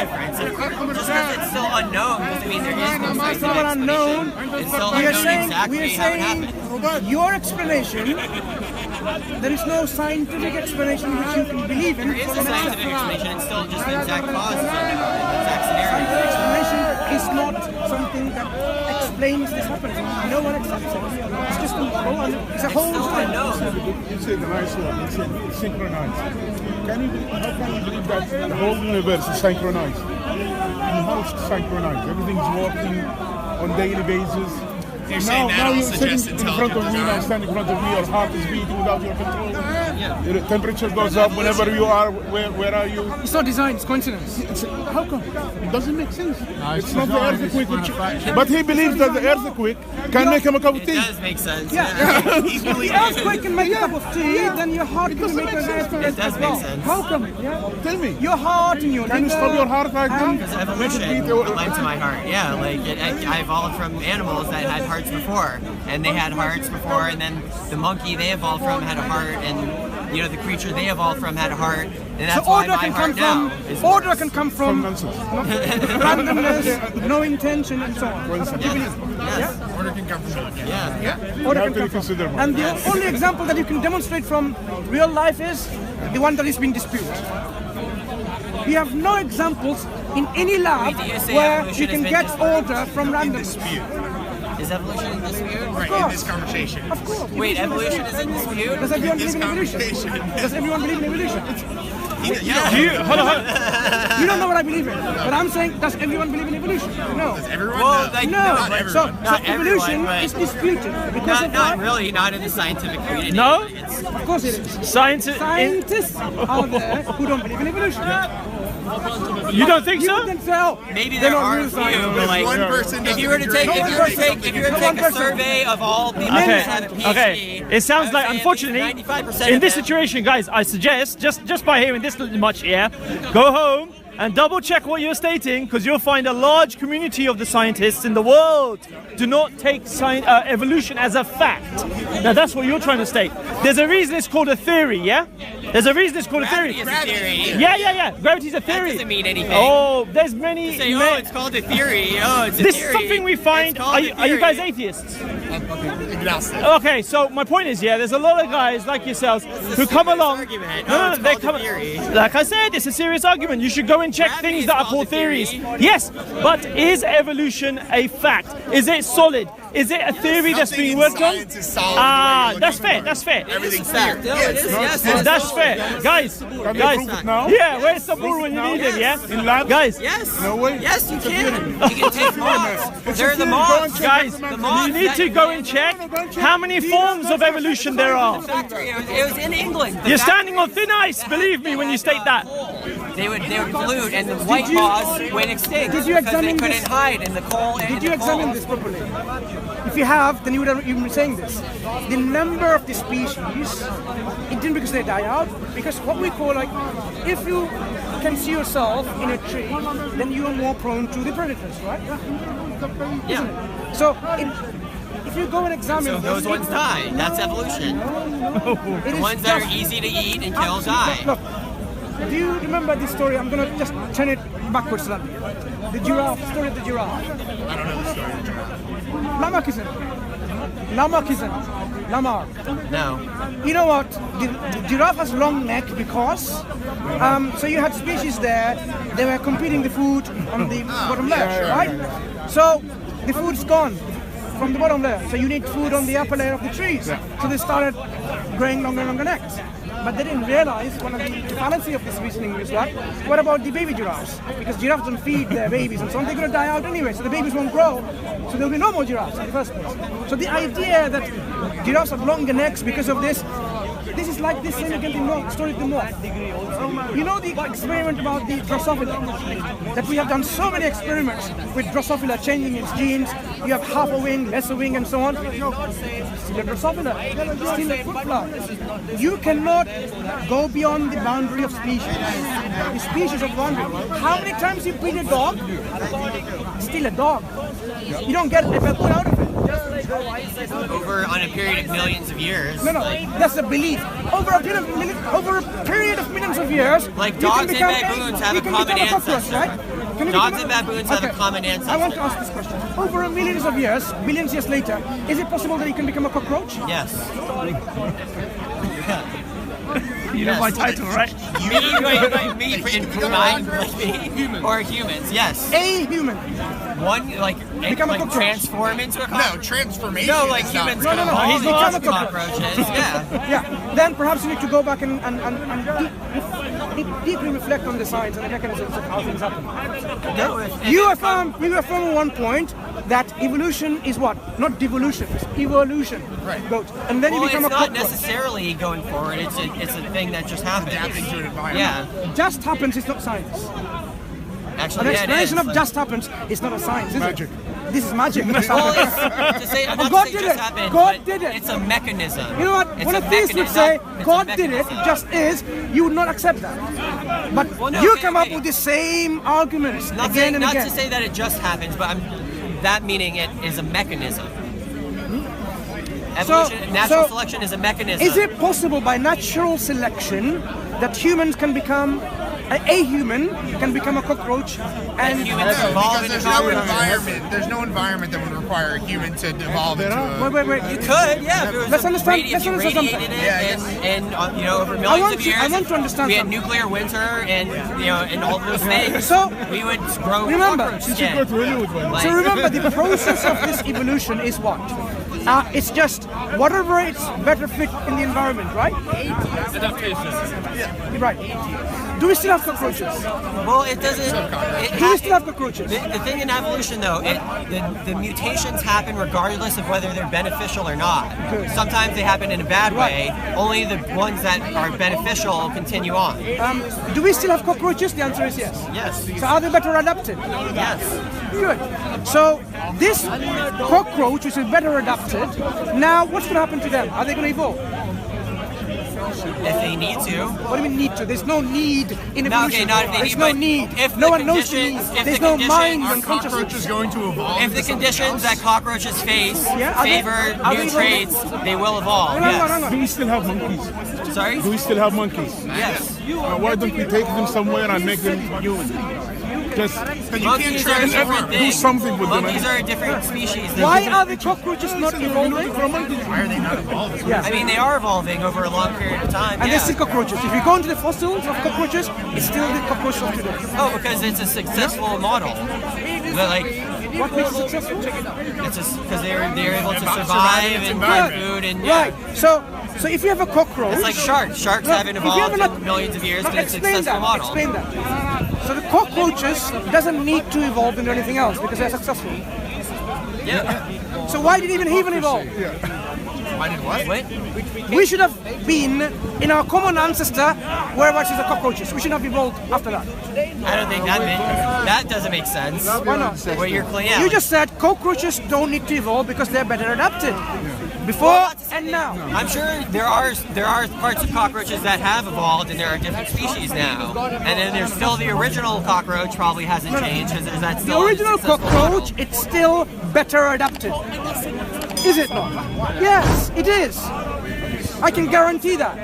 difference. Just because it's still unknown doesn't mean there is no scientific unknown. explanation. It's still unknown exactly how it happened. Your explanation, there is no scientific explanation which you can believe in. There is a scientific explanation. It's still just the exact cause, exact scenario. Scientific explanation is not something that explains this happening. No one accepts it. It's just it's a whole story. You said the nice word. You said synchronized. How can you believe that the whole universe is synchronized? And how it's synchronized? Everything's working on daily basis. You're saying that now all you're sitting suggests in front of me, now standing in front of me, your heart is beating without your control. Your temperature goes up whenever you are. Where are you? It's not design, it's coincidence. How come? It doesn't make sense. It's not the earthquake. But he believes that the earthquake can make him a cup of tea. It does make sense. Yeah. If the earthquake can make a cup of tea, then your heart can make an earthquake. It does make sense. How come? Tell me. Your heart and your Can you stop your heart right now? Because evolution led to my heart. Yeah, like I evolved from animals that had hearts before, and they had hearts before, and then the monkey they evolved from had a heart, and the creature they evolved from had a heart, and that's why my heart now is order can come from nonsense. randomness, no intention, and so on. That's what you believe. Yes. Order can come from it. Yeah. Order You can have to come from. reconsider. And the only example that you can demonstrate from real life is the one that is being disputed. We have no examples in any lab Wait, do you say where evolution you can has get been order from randomness. Is evolution in dispute? Right, in this conversation. Of course. Wait, evolution is in dispute? Does everyone this believe in evolution? conversation. Does everyone believe in evolution? Hold on. You don't know what I believe in, but I'm saying, does everyone believe in evolution? No. Everyone? Well, No. like, No. no, Not but- everyone. So evolution but- is disputed because of not why? really, not in the scientific community. No? It's, Of course it is. Scientists Scientists are there who don't believe in evolution. You don't think You so? can tell. maybe they're there not are real a few, scientists. but like, One person if you were to take, doesn't if you were to take, if you were to take a survey of all people who have a PhD, Okay. It sounds like, unfortunately, 95% in of this them- situation, guys, I suggest just by hearing this much here, go home and double check what you're stating, because you'll find a large community of the scientists in the world do not take evolution as a fact. Now that's what you're trying to state. There's a reason it's called a theory, yeah? There's a reason it's called a theory. Gravity is a theory. Yeah. Gravity's a theory. That doesn't mean anything. Oh, there's many. Say, oh, it's called a theory. Oh, it's a This theory. is something we find. It's called a Are you guys theory. atheists? Agnostic. Okay, so my point is, there's a lot of guys like yourselves who come along. Argument. No, it's they called come. a theory. Like I said, it's a serious argument. You should go and check Gravity things is that are called called a theory. theories. Yes, but is evolution a fact? Is it solid? Is it a theory that's Nothing being in worked on? science is solid the way you're That's looking fair. at it. That's fair. Everything's fact. clear. No, it is. Yes, That's fair, guys. Can they Guys, prove it now? yeah. Where's the ball when you need it? Yeah, In lab? guys. Yes. No way. Yes, you can. You can take moths. They're the moths. Guys, The you moths need that to go and check how many forms of evolution there are. Factory. It was in England. The You're factory- standing on thin ice, believe me when you state that. They would pollute, and the white moths went extinct Did you because they examine couldn't this? hide in the coal. Did you examine this properly? If you have, then you would have even been saying this. The number of the species, it didn't because they die out, because what we call like, if you can see yourself in a tree, then you are more prone to the predators, right? Yeah. So if you go and examine So those this, ones die. That's evolution. it The is ones that are just- easy to eat and kill die. Look, do you remember this story? I'm gonna just turn it backwards slightly. The giraffe, the story of the giraffe. I don't know the story. Lamarck. No. You know what? The giraffe has long neck because so you had species there. They were competing the food on the bottom layer, right? So the food's gone from the bottom layer. So you need food on the upper layer of the trees. So they started growing longer and longer necks. But they didn't realize one of the fallacy of this reasoning is that, what about the baby giraffes? Because giraffes don't feed their babies and so on, they're going to die out anyway, so the babies won't grow, so there'll be no more giraffes in the first place. So the idea that giraffes have longer necks because of this is like this same again, the story of the moth. You know the experiment about the Drosophila? That we have done so many experiments with Drosophila changing its genes. You have half a wing, less a wing, and so on. Still a Drosophila, still a fruit fly. You cannot go beyond the boundary of species. The species of boundary. How many times you breed a dog? Still a dog. You don't get a pet out of it. Over on a period of millions of years. No, that's a belief. Over a period of millions of years, Like you dogs can and become baboons have you a can common become cockroach, ancestor. right? Can you Dogs become and baboons have a common ancestor. I want to ask this question. Over millions of years later, is it possible that you can become a cockroach? Yes. You know my title, right? Me in combined like me or humans? Yes. A human. One Become a like cockroach. transform into a cockroach. No, transformation. No, like is not humans real. can no, evolve he's into become a cockroach. cockroaches. Yeah. Yeah. Then perhaps you need to go back and deeply reflect on the science and the mechanisms of how things happen. No, You affirm at one point that evolution is what? Not devolution, it's evolution. Right. Goat. And then well, you become it's a not cockroach. necessarily going forward. It's a thing that just happens. Adapting to an environment. Yeah. Just happens, it's not science. Actually, An yeah, it explanation is. of just happens is not a science, is Magic. it? This is magic. Well, it's, to say, not God to say did just it. happened, God but did it. It's a mechanism. You know what? It's When a a theist would mechanism. say, It's a God did it, mechanism. it just is, you would not accept that. But Well, no, you okay, come up okay. with the same arguments Not, again and not again. to say that it just happens, but that meaning it is a mechanism. Evolution, natural selection is a mechanism. Is it possible by natural selection that humans can become a human can become a cockroach and humans evolve Because into there's no cockroaches? environment. There's no environment that would require a human to evolve into a. wait. You could, yeah. If it was Let's a understand- radi- let's if you understand radiated something. it, Yeah, and over I millions want of to- years, I want to understand we had something. nuclear winter, and and all those things. So, we would grow remember, cockroach You should skin. go to Hollywood one. Like- So remember, the process of this evolution is what? It's just whatever it's better fit in the environment, right? Adaptation. Right. Do we still have cockroaches? Well, it doesn't. Do we still have cockroaches? The thing in evolution, though, the mutations happen regardless of whether they're beneficial or not. Sometimes they happen in a bad way. Only the ones that are beneficial continue on. Do we still have cockroaches? The answer is yes. Yes. So are they better adapted? Yes. Good. So this cockroach, which is better adapted, now what's going to happen to them? Are they going to evolve? If they need to. What do you mean need to? There's no need in No, evolution. okay, not if they There's need, no but need. if No the one knows the need. conditions- if There's the no conditions- mind Are and consciousness. cockroaches going to evolve? If the into something conditions else? that cockroaches face Yeah, are they- favor are new they- traits, they will evolve. Hang on, Yes. hang on. Do we still have monkeys? Sorry? Do we still have monkeys? Yes. Why don't we take them somewhere and make them human? Just But you can't Monkeys are a different transform. thing. do something with them. Monkeys are a different species. They're Why different- are the cockroaches not evolving? Why are they not evolving? Yeah. I mean, they are evolving over a long period of time. And yeah. they're still cockroaches. If you go into the fossils of cockroaches, it's still the cockroach of today. Oh, because it's a successful model. They're like, What makes it successful? it's just because they're able to Survive survive its and environment. find food and yeah. Right. So if you have a cockroach, It's like sharks. Sharks Look, haven't if you have evolved an- in millions of years, Now, but it's a explain successful that. model. Explain that. So the cockroaches doesn't need to evolve into anything else because they're successful. Yeah. So why did even evolve? Why did what? What? We should have been in our common ancestor, whereabouts is the cockroaches. We should have evolved after that. I don't think that doesn't make sense. Why not? What you're clean. You just said cockroaches don't need to evolve because they're better adapted. Before and now. I'm sure there are parts of cockroaches that have evolved, and there are different species now. And then there's still the original cockroach probably hasn't changed because that's The still a original successful cockroach, model. it's still better adapted. Is it not? Yes, it is. I can guarantee that.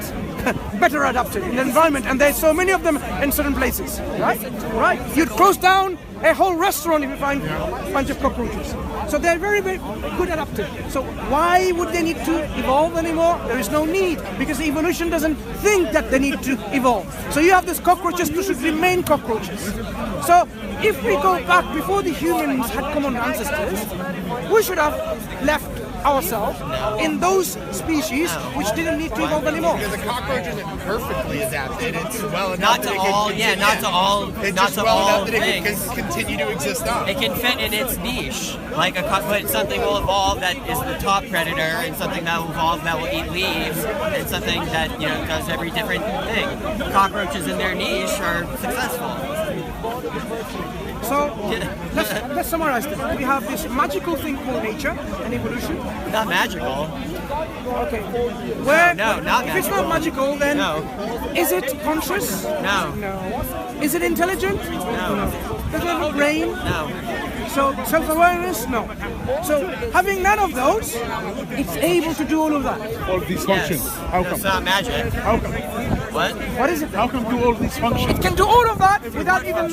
Better adapted in the environment, and there's so many of them in certain places. Right? Right? You'd close down a whole restaurant if you find a bunch of cockroaches. So they're very, very good adapted. So why would they need to evolve anymore? There is no need, because evolution doesn't think that they need to evolve. So you have these cockroaches to should remain cockroaches. So if we go back before the humans had common ancestors, we should have left ourselves in those species which didn't need to evolve anymore. Because the cockroach isn't perfectly adapted. It's well enough. Not that to it can all, continue- yeah, not to all, It's not just to well all enough that it things. can continue to exist on. It can fit in its niche. Like but something will evolve that is the top predator, and something that will evolve that will eat leaves, and something that does every different thing. Cockroaches in their niche are successful. So let's summarize this. We have this magical thing called nature and evolution. Not magical. Okay. Where No, not if it's not magical, then No. is it conscious? No. No. Is it intelligent? No. Does it have a brain? No. So self-awareness? No. So having none of those, it's able to do all of that. all these functions. Yes. How It's come? not magic. How come? What? What is it? How come do all these functions? It can do all of that without even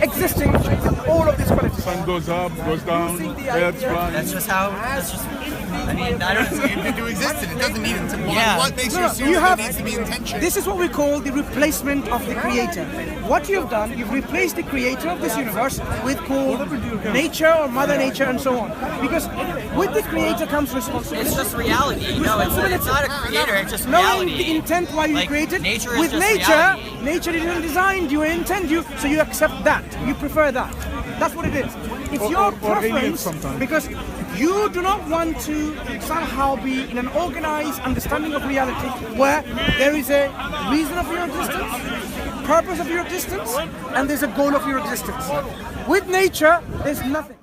existing with all of these qualities. Sun goes up, goes down, birds fly. That's just how. That's just. I mean, I don't. To exist, it doesn't need it to. Yeah. What makes you No, assume you there have- needs to be intention? This is what we call the replacement of the creator. What you've done, you've replaced the creator of this universe with called nature or mother nature and so on. Because with the creator comes responsibility. It's just reality. You know, it's not a creator. It's just Knowing reality. the intent why you Like, created. nature is with just nature, reality. nature didn't design you and intend you, so you accept that. You prefer that. That's what it is. It's Or- your or aliens preference sometimes. because you do not want to somehow be in an organized understanding of reality where there is a reason of your existence, purpose of your existence, and there's a goal of your existence. With nature, there's nothing.